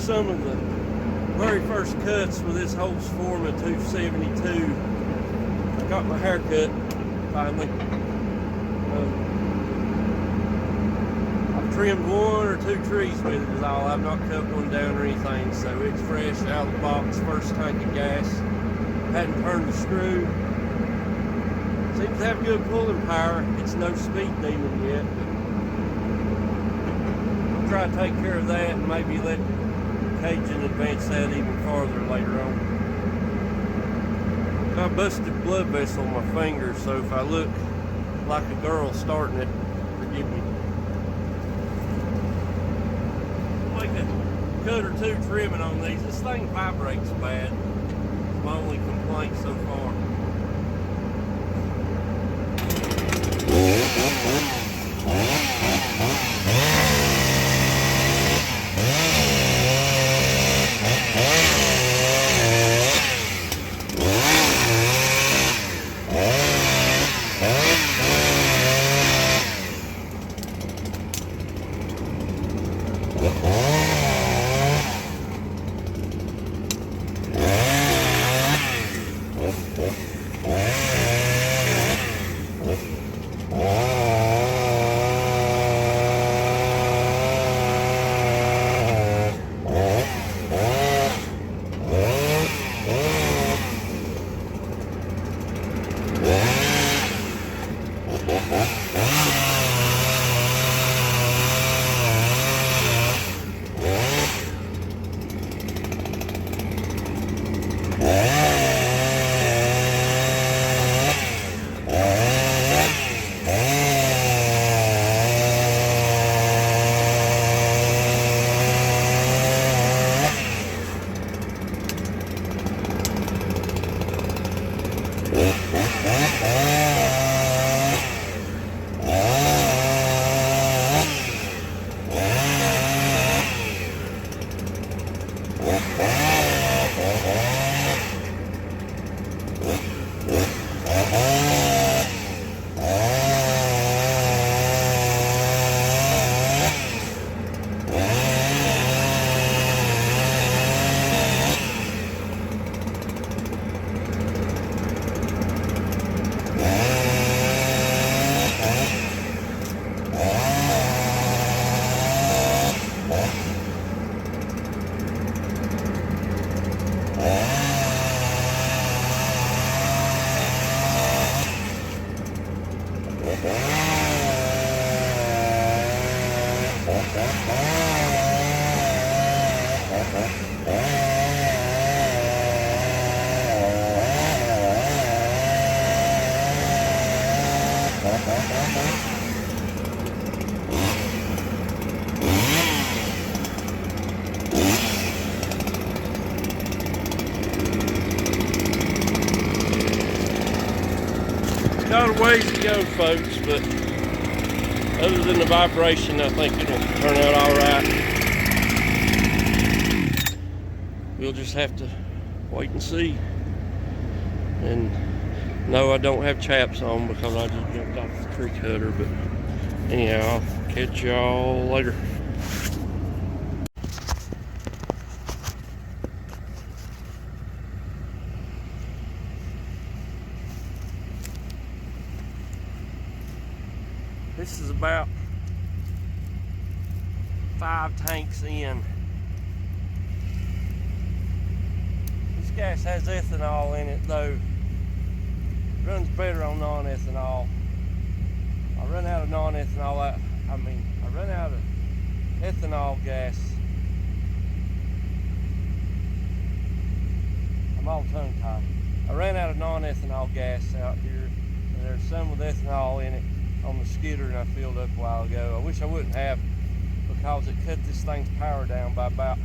some of the very first cuts with this Holzforma 272. I got my hair cut finally. I've trimmed 1 or 2 trees with it is all. I've not cut one down or anything, so it's fresh out of the box, first tank of gas. Hadn't turned the screw. Seems to have good pulling power. It's no speed demon yet. I'll try to take care of that and maybe let Cajun advance that even farther later on. I busted blood vessel on my finger, so if I look like a girl starting it, forgive me. Make a cut or 2 trimming on these. This thing vibrates bad. It's my only complaint so far. Got a ways to go, folks, but other than the vibration, I think it'll turn out all right. We'll just have to wait and see. And no, I don't have chaps on because I just jumped off the tree cutter, but anyhow, I'll catch y'all later. This is about 5 tanks in. This gas has ethanol in it though. Runs better on non-ethanol. I run out of non-ethanol, I run out of ethanol gas. I'm all tongue-tied. I ran out of non-ethanol gas out here, and there's some with ethanol in it on the skidder, and I filled up a while ago. I wish I wouldn't have, because it cut this thing's power down by about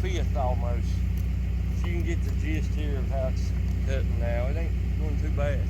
1/5 almost. So you can get the gist here of how it's cutting now. It ain't going too bad.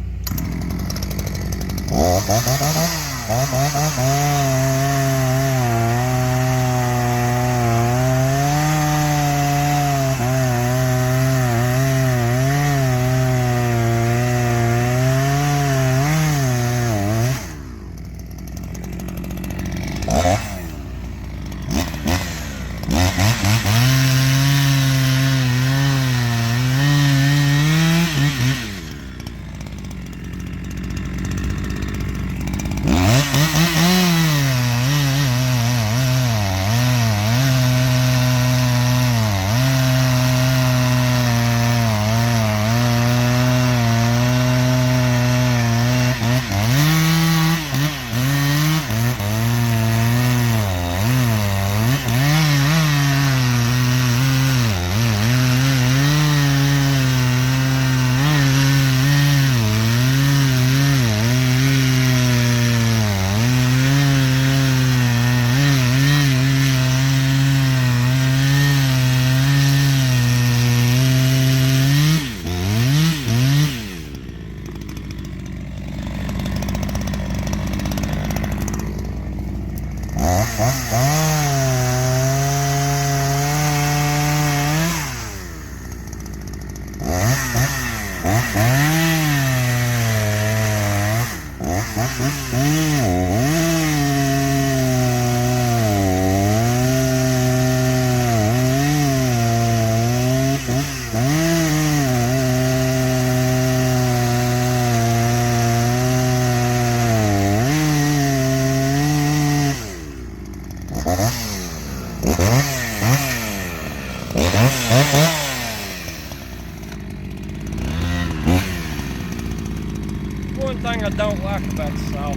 One thing I don't like about the saw,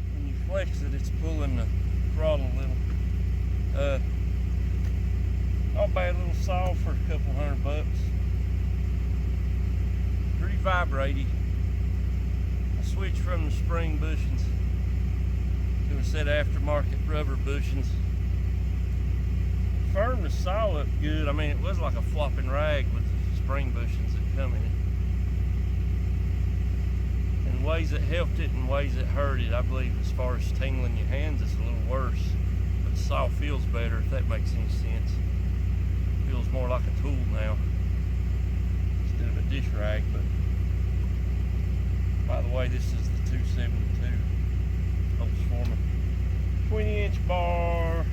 when you flex it, it's pulling the throttle a little. Not bad little saw for a couple $100. Pretty vibrating. I switched from the spring bushings to a set of aftermarket rubber bushings. Firmed the saw up good. I mean, it was like a flopping rag with the spring bushings that come in it. In ways that helped it and ways that hurt it, I believe as far as tingling your hands, it's a little worse. But the saw feels better, if that makes any sense. Feels more like a tool now instead of a dish rag. But by the way, this is the 272 Holzforma 20-inch bar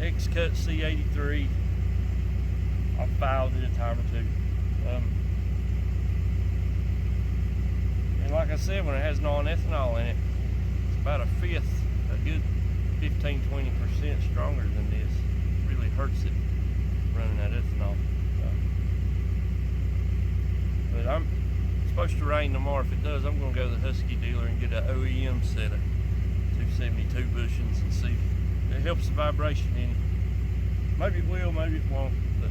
X-Cut C83. I filed it a time or two. And like I said, when it has non-ethanol in it, it's about a fifth, a good 15-20% stronger than this. It really hurts it running that ethanol. But I'm supposed to rain tomorrow. If it does, I'm going to go to the Husky dealer and get an OEM set of 272 bushings and see if it helps the vibration in it. Maybe it will, maybe it won't, but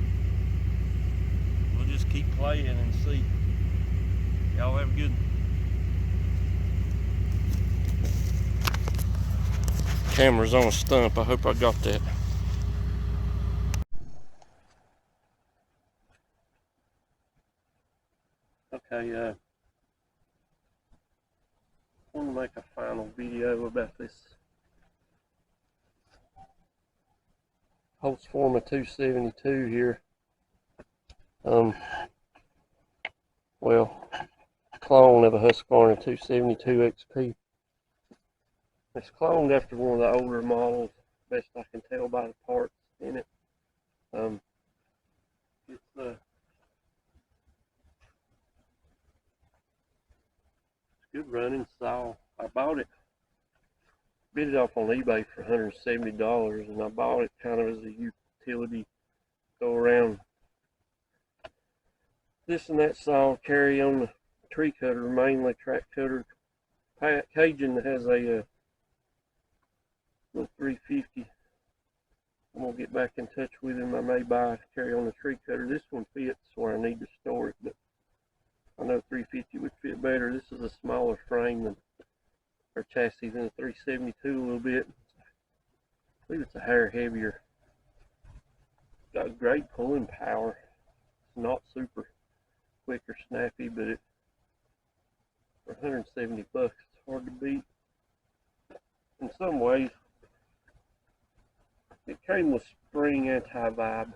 we'll just keep playing and see. Y'all have a good one. Camera's on a stump. I hope I got that. Okay, I want to make a final video about this Holzforma 272 here. Well, clone of a Husqvarna 272 XP. It's cloned after one of the older models, best I can tell by the parts in it. It's good running saw. I bought it, bid it off on eBay for $170, and I bought it kind of as a utility, go around this and that saw, carry on the tree cutter, mainly track cutter. Cajun has a little 350. I'm gonna get back in touch with him. I may buy carry on the tree cutter. This one fits where I need to store it, but I know 350 would fit better. This is a smaller frame than or chassis than a 372 a little bit. I believe it's a hair heavier. Got great pulling power. It's not super quick or snappy, but it for $170 it's hard to beat. In some ways, it came with spring anti-vibe.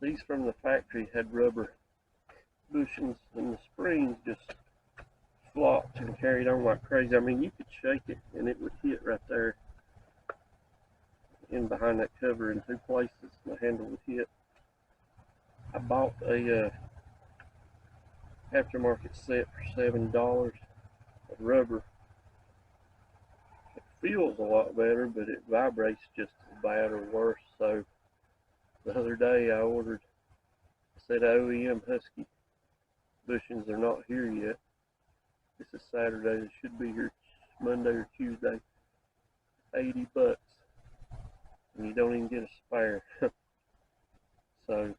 These from the factory had rubber bushings, and the springs just flopped and carried on like crazy. I mean, you could shake it and it would hit right there in behind that cover in two places, and the handle would hit. I bought a aftermarket set for $7 of rubber. It feels a lot better, but it vibrates just as bad or worse. So the other day I ordered a set of OEM Husky bushings. They're not here yet. This is Saturday. They should be here Monday or Tuesday. $80, and you don't even get a spare. So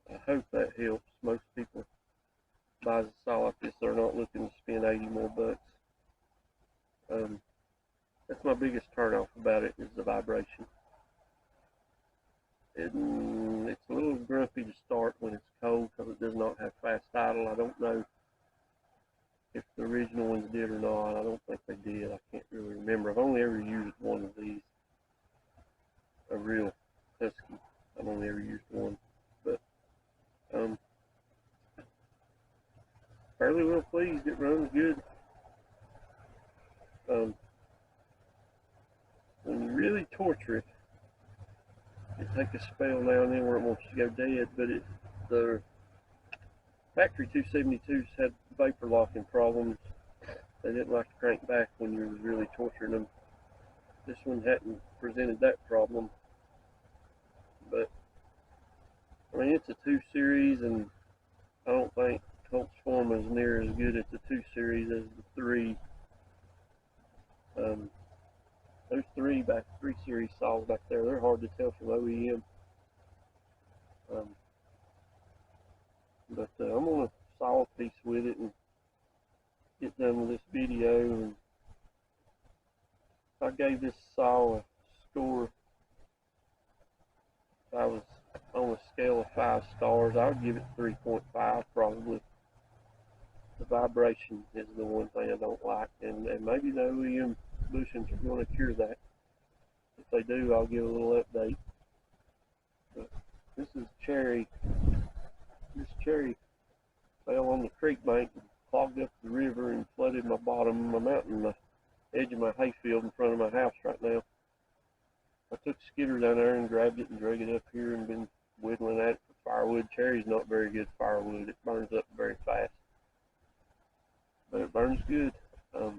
I hope that helps. Most people buys a saw like this, they're not looking to spend $80 more. That's my biggest turnoff about it, is the vibration. It's a little grumpy to start when it's cold because it does not have fast idle. I don't know if the original ones did or not. I don't think they did. I can't really remember. I've only ever used one of these, a real Husky. I've only ever used one, but fairly well pleased. It runs good. When you really torture it, it takes a spell now and then where it wants to go dead, but the factory 272s had vapor locking problems. They didn't like to crank back when you were really torturing them. This one hadn't presented that problem, but I mean, it's a 2 series, and I don't think Holzforma is near as good at the 2 series as the 3. Those 3 series saws back there, they're hard to tell from OEM. But I'm going to saw a piece with it and get done with this video. And I gave this saw a score. If I was on a scale of 5 stars, I would give it 3.5 probably. The vibration is the one thing I don't like, and maybe the OEM bushings are going to cure that. If they do, I'll give a little update. But this is cherry. This cherry fell on the creek bank and clogged up the river and flooded my bottom of my mountain, the edge of my hayfield in front of my house right now. I took a skidder down there and grabbed it and dragged it up here and been whittling at it for firewood. Cherry's not very good firewood. It burns up very fast, but it burns good. So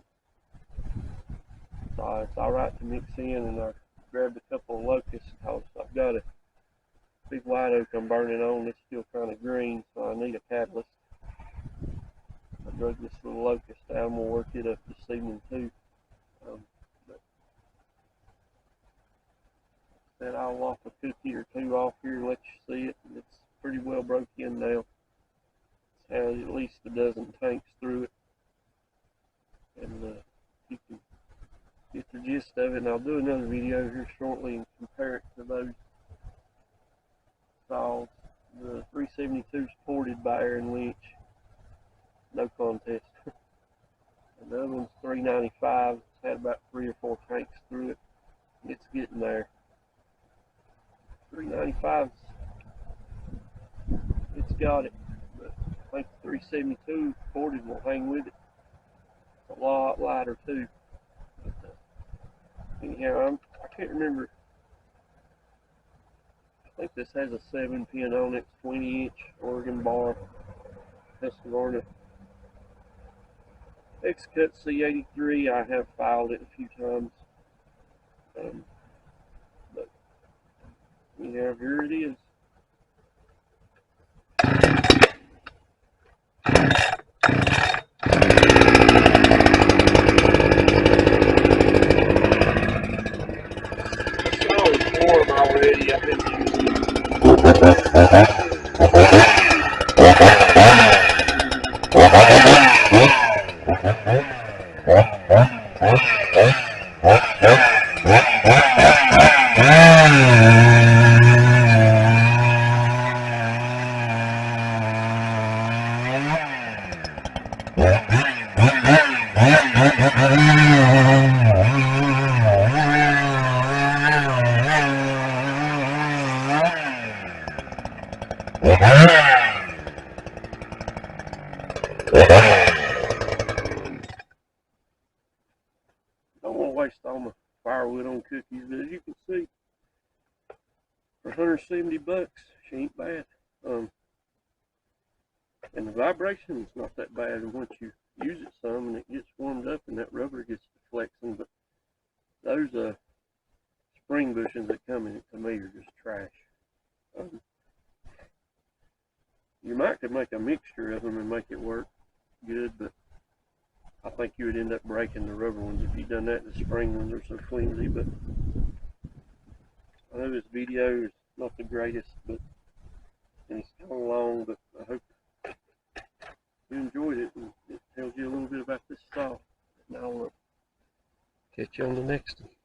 it's all right to mix in, and I grabbed a couple of locusts because I've got a big white oak I'm burning on. It's still kind of green, so I need a catalyst. I drug this little locust out. I'm going to work it up this evening too. But then I'll lop a cookie or 2 off here and let you see it. It's pretty well broke in now. It's had at least a dozen tanks through it, and you can get the gist of it. And I'll do another video here shortly and compare it to those saws. The 372 is ported by Aaron Lynch, no contest. And the other one's 395. It's had about 3 or 4 tanks through it. It's getting there. 395's, it's got it. But I think the 372 ported will hang with it. It's a lot lighter too. But, anyhow, I can't remember. I think this has a 7-pin on it, 20-inch Oregon bar, Husqvarna X-Cut C83. I have filed it a few times, but yeah, here it is. It's always warm already. I've been using it. I don't want to waste all my firewood on cookies, but as you can see, for $170, she ain't bad. And the vibration is not that bad once you use it some and it gets warmed up and that rubber gets flexing. But those spring bushings that come in it, to me, are just trash. You might could make a mixture of them and make it work good, but I think you would end up breaking the rubber ones if you done that. The spring ones are so flimsy. But I know this video is not the greatest, and it's kind of long, but I hope you enjoyed it, and it tells you a little bit about this saw. Now I'll Catch you on the next one.